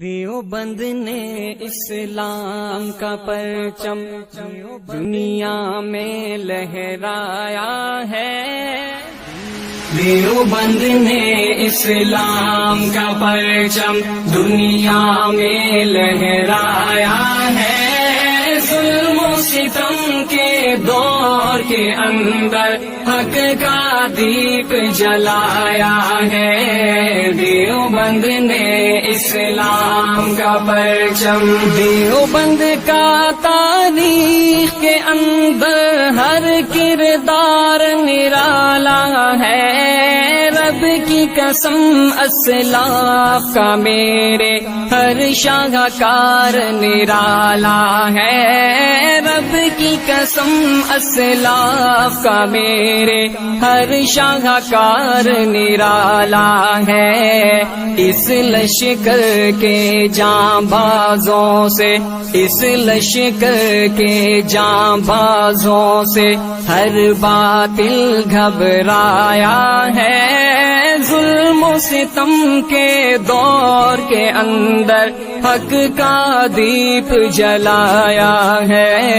دیوبند نے اسلام کا پرچم دنیا میں لہرایا ہے۔ دیوبند نے اسلام کا پرچم دنیا میں لہرایا ہے۔ ظلم و ستم کے دور کے اندر حق کا دیپ جلایا ہے۔ دیوبند نے اسلام کا پرچم، دیوبند کا تاریخ کے اندر ہر کردار نرالا ہے۔ رب کی قسم اسلاف کا میرے ہر شاہکار نرالا ہے۔ رب کی قسم اسلاف کا میرے ہر شاہکار نرالا ہے۔ اس لشکر کے جانبازوں سے، اس لشکر کے جانبازوں سے ہر باطل گھبرایا ہے۔ ظلم و ستم کے دور کے اندر حق کا دیپ جلایا ہے۔